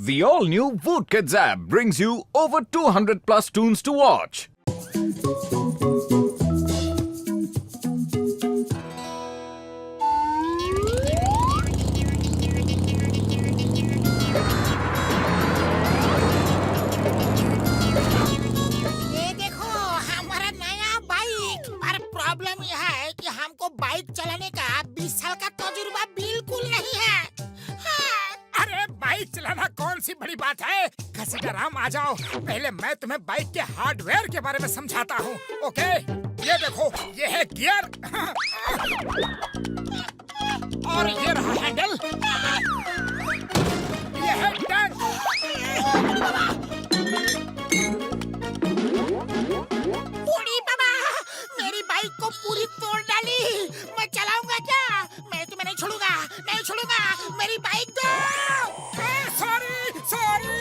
The all-new Voot Kids app brings you over 200 plus tunes to watch. ये देखो हमारा नया बाइक। पर प्रॉब्लम यह है कि हमको बाइक चलाने का 20 साल का तजुर्बा बिल्कुल नहीं है। हाँ। अरे बाइक चलाना कौन सी बड़ी बात है। घसीटाराम आ जाओ, पहले मैं तुम्हें बाइक के हार्डवेयर के बारे में समझाता हूँ। ओके, ये देखो, ये है गियर और ये रहा हैंडल, ये है टैंक। बूढ़ी बाबा, मेरी बाइक को पूरी तोड़ डाली। मैं चलाऊंगा क्या? मैं तुम्हें नहीं छोड़ूंगा, नहीं छोड़ूंगा। मेरी बाइक दो। Sorry sorry.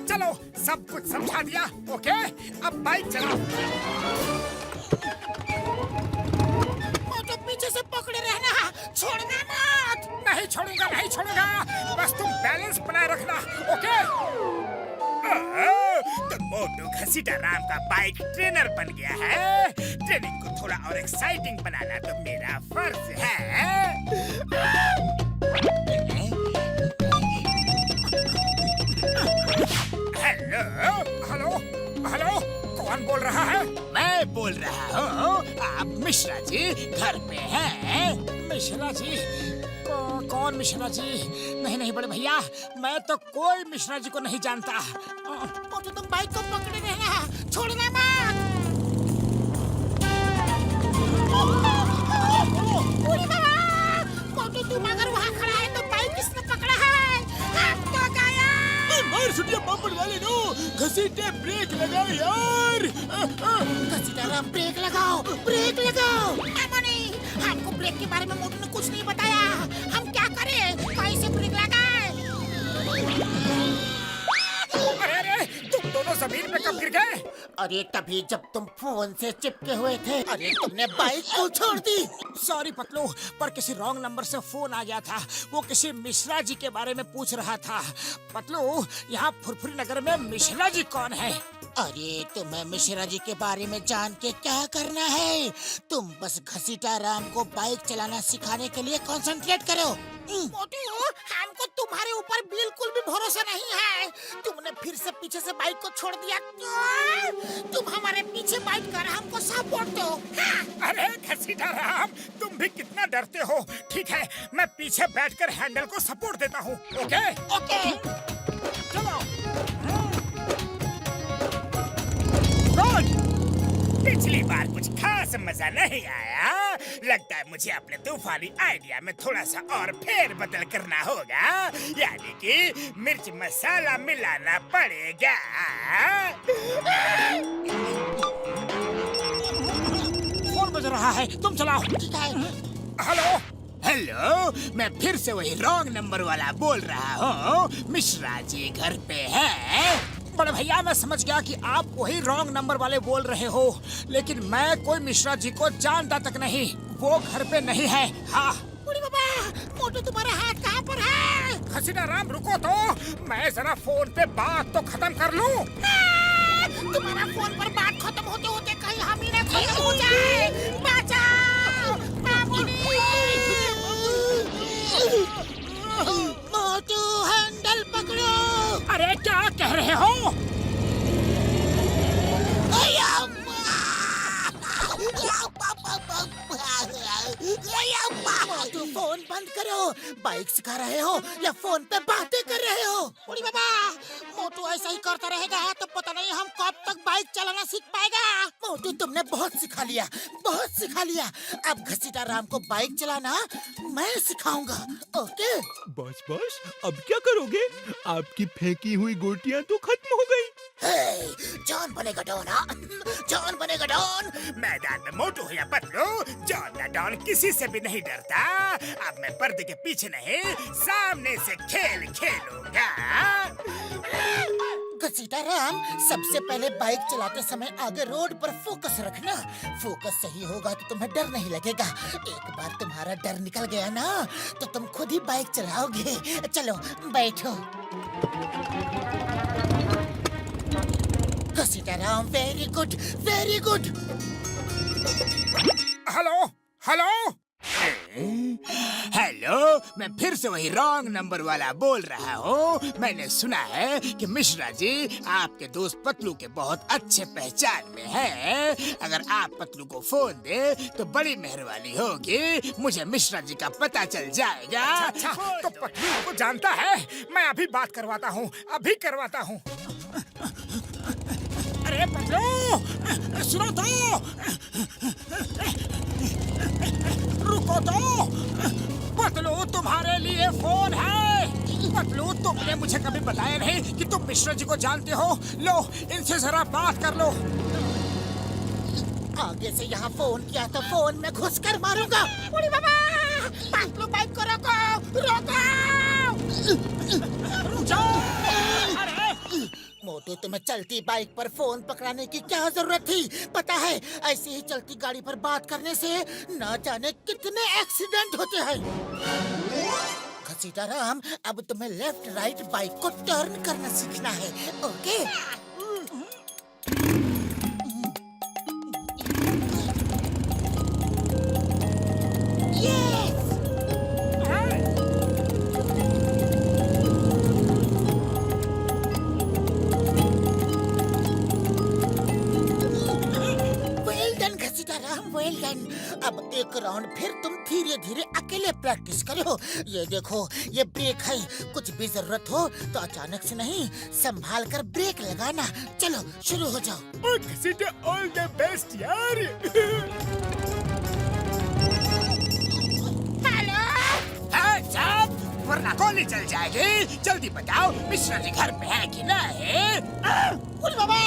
चलो, सब कुछ समझा दिया। ओके, अब बाइक चलाओ। तो पीछे से पकड़े रहना, छोड़ना मत। नहीं छोड़ूंगा, नहीं छोड़ूंगा। बस तुम बैलेंस बनाए रखना। ओके। तो मोटू घसीटाराम का बाइक ट्रेनर बन गया है। ट्रेनिंग को थोड़ा और एक्साइटिंग बनाना तो मेरा फर्ज है। हेलो हेलो हेलो, कौन बोल रहा है? मैं बोल रहा हूँ। आप मिश्रा जी घर पे हैं? मिश्रा जी? कौन मिश्रा जी? नहीं नहीं बड़े भैया, मैं तो कोई मिश्रा जी को नहीं जानता। तो तुम बाइक को पकड़े रहना, छोड़ना मत। बूढ़ी बाबा, मोटू तुम अगर वहाँ खड़ा है तो बाइक किसने पकड़ा है? हम तो गया। मार सुटिया पापड़ वाले नो, घसीटे ब्रेक लगाओ यार। घसीटाराम ब्रेक लगाओ, ब्रेक लगाओ। अमनी, हमको ब्रेक के बारे में मोटू ने कुछ नहीं बताया। हम क्या करें? कैसे ब्रेक लगाए? अरे तुम दोनों जमीन पे कब गिर गए? अरे तभी जब तुम फोन से चिपके हुए थे। अरे तुमने बाइक को छोड़ दी। सॉरी पतलू, पर किसी रॉन्ग नंबर से फोन आ गया था। वो किसी मिश्रा जी के बारे में पूछ रहा था। पतलू, यहाँ फुरफुरी नगर में मिश्रा जी कौन है? अरे तुम्हें मिश्रा जी के बारे में जान के क्या करना है? तुम बस घसीटाराम को बाइक चलाना सिखाने के लिए कंसंट्रेट करो। मोटू, हमको तुम्हारे ऊपर बिल्कुल भी भरोसा नहीं है। तुमने फिर से पीछे से बाइक को छोड़ दिया। तुम हमारे पीछे बैठ कर हमको सपोर्ट दो। हाँ। अरे घसीटाराम, तुम भी कितना डरते हो। ठीक है, मैं पीछे बैठकर हैंडल को सपोर्ट देता हूँ। Okay okay. चलो। गुड। पिछली बार कुछ खास मजा नहीं आया। लगता है मुझे अपने तूफानी आइडिया में थोड़ा सा और फेर बदल करना होगा, यानी कि मिर्च मसाला मिलाना पड़ेगा। फोन बज रहा है, तुम चलाओ। ठीक है। हेलो हेलो, मैं फिर से वही रॉन्ग नंबर वाला बोल रहा हूँ। मिश्रा जी घर पे हैं? बड़े भैया, मैं समझ गया कि आप वही रॉन्ग नंबर वाले बोल रहे हो, लेकिन मैं कोई मिश्रा जी को जानता तक नहीं। वो घर पे नहीं है। हाँ। बूढ़ी बाबा, मोटू तुम्हारा हाथ कहाँ पर है? घसीटाराम रुको तो, मैं जरा फोन पे बात तो खत्म कर लूं। तुम्हारा फोन पर बात खत्म होते होते कहीं हम ही ना खत्म हो जाए। बचाओ, मामूली। मोटू हैंडल पकड़ो। अरे क्या कह रहे हो? मोटू फोन बंद करो। बाइक सिखा रहे हो या फोन पे बातें कर रहे हो? बूढ़ी बाबा, मोटू ऐसा ही करता रहेगा तो पता नहीं हम कब तक बाइक चलाना सीख पाएगा। मोटू तुमने बहुत सिखा लिया, बहुत सिखा लिया। अब घसीटाराम को बाइक चलाना मैं सिखाऊंगा। ओके? बस बस, अब क्या करोगे? आपकी फेंकी हुई गोटियां तो खत्म हो गई। जॉन बनेगा डॉन। हाँ, जॉन बनेगा डॉन। मैदान में मोटू हो या पतलू, जॉन द डॉन किसी से भी नहीं डरता। अब मैं पर्दे के पीछे नहीं, सामने से खेल खेलूंगा। घसीटा राम, सबसे पहले बाइक चलाते समय आगे रोड पर फोकस रखना। फोकस सही होगा तो तुम्हें डर नहीं लगेगा। एक बार तुम्हारा डर निकल गया ना तो तुम खुद ही बाइक चलाओगे। चलो बैठो। घसीटा Ram, very good very good. Hello hello hello, मैं फिर से वही रॉन्ग नंबर वाला बोल रहा हूँ। मैंने सुना है कि मिश्रा जी आपके दोस्त पतलू के बहुत अच्छे पहचान में हैं। अगर आप पतलू को फोन दे तो बड़ी मेहरबानी होगी। मुझे मिश्रा जी का पता चल जाएगा। अच्छा, तो पतलू को जानता है। मैं अभी बात करवाता हूँ, अभी करवाता हूँ। अरे पतलू, सुनो तो, रुको तो। पतलू, तुम्हारे लिए फोन है। पतलू, तुमने मुझे कभी बताया नहीं कि तुम मिश्रा जी को जानते हो। लो, इनसे जरा बात कर लो। आगे से यहाँ फोन किया तो फोन में घुस कर मारूंगा। उड़ी बाबा, पतलू बाइक को रोको, रोको। रुक जाओ। अरे मोटू, तुम्हें चलती बाइक पर फोन पकड़ाने की क्या जरूरत थी? पता है, ऐसी ही चलती गाड़ी पर बात करने से न जाने कितने एक्सीडेंट होते हैं। घसीटा राम, अब तुम्हें लेफ्ट राइट बाइक को टर्न करना सीखना है। ओके? Well done. अब एक राउंड फिर तुम धीरे धीरे अकेले प्रैक्टिस करो। ये देखो, ये ब्रेक है। कुछ भी जरूरत हो तो अचानक से नहीं, संभाल कर ब्रेक लगाना। चलो शुरू हो जाओ। घसीटा, ऑल द बेस्ट यार। हेलो, वरना गोली चल जाएगी। जल्दी बताओ, मिश्रा जी घर पे है कि नहीं? उरे बाबा,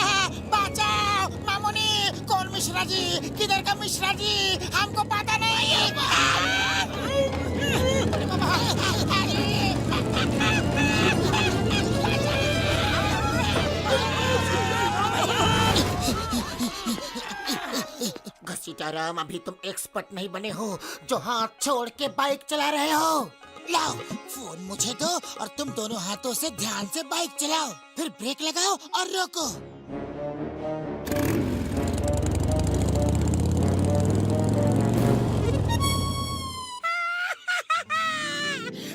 बचाओ मामूनी। कौन मिश्रा जी? किधर का मिश्रा जी? हमको पता नहीं। उरे बाबा, घसीटा राम, अभी तुम एक्सपर्ट नहीं बने हो जो हाथ छोड़ के बाइक चला रहे हो। लाओ फोन मुझे दो और तुम दोनों हाथों से ध्यान से बाइक चलाओ। फिर ब्रेक लगाओ और रोको।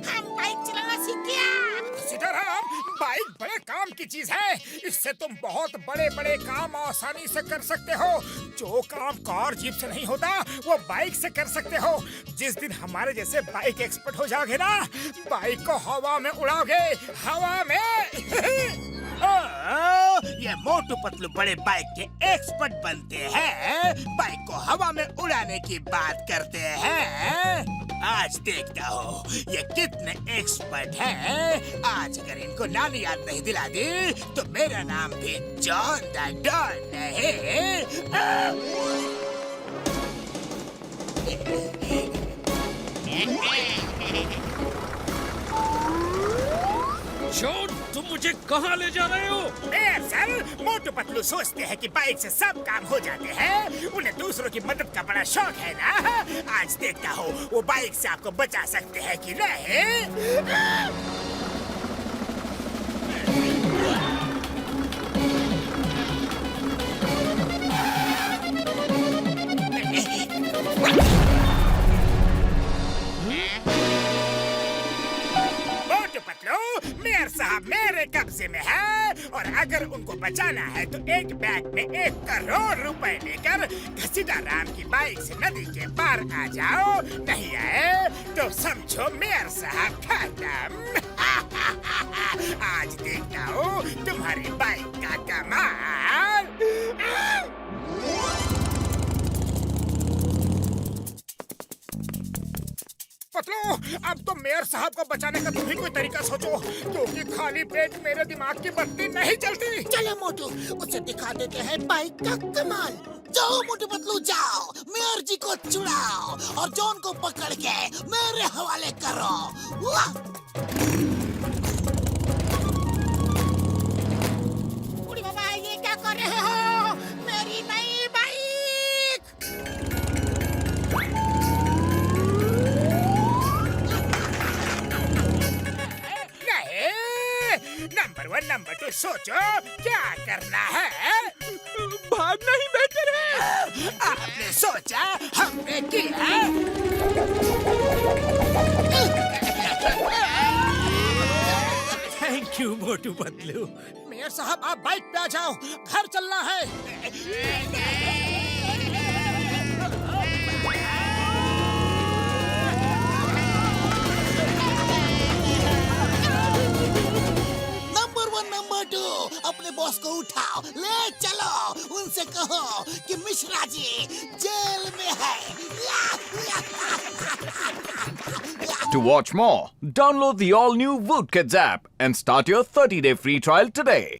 हम बाइक चलाना सीख गया। सीताराम, बाइक बड़े काम की चीज है। इससे तुम बहुत बड़े बड़े काम आसानी से कर सकते हो। जो काम कार जीप से नहीं होता, वो बाइक से कर सकते हो। जिस दिन हमारे जैसे बाइक एक्सपर्ट हो जाओगे ना, बाइक को हवा में उड़ाओगे, हवा में। ये मोटू पतलू बड़े बाइक के एक्सपर्ट बनते हैं। बाइक को हवा में उड़ाने की बात करते हैं। आज देखता हूँ ये कितने एक्सपर्ट हैं। आज अगर इनको नानी याद नहीं दिला दी तो मेरा नाम भी जॉन द डॉन नहीं। जॉन, तुम मुझे कहाँ ले जा रहे हो? सर, मोटू पतलू सोचते हैं कि बाइक से सब काम हो जाते हैं। उन्हें दूसरों की मदद का बड़ा शौक है ना। आज देखता हूँ वो बाइक से आपको बचा सकते हैं कि नहीं। मेयर साहब मेरे कब्जे में है और अगर उनको बचाना है तो एक बैग में 1 करोड़ रुपए लेकर घसीटा राम की बाइक से नदी के पार आ जाओ। नहीं आए तो समझो मेयर साहब खत्म। आज देखता हूँ तुम्हारी बाइक का कमाल। पतलू, अब तो मेयर साहब को बचाने का तुम ही कोई तरीका सोचो, क्योंकि खाली पेट मेरे दिमाग की बत्ती नहीं चलती। चलो मोटू, उसे दिखा देते हैं बाइक का कमाल। जाओ मोटू पतलू, जाओ मेयर जी को छुड़ाओ और जॉन को पकड़ के मेरे हवाले करो। वाह! सोचो क्या करना है। भागना ही बेहतर है। आपने सोचा, हमने किया। Thank you Motu Patlu. Mayor साहब आप बाइक पे आ जाओ, घर चलना है। नंबर 1 नंबर 2 अपने बॉस को उठाओ, ले चलो, उनसे कहो कि मिश्रा जी जेल में है। To watch more, download the all-new Woodkids app and start your 30-day free trial today.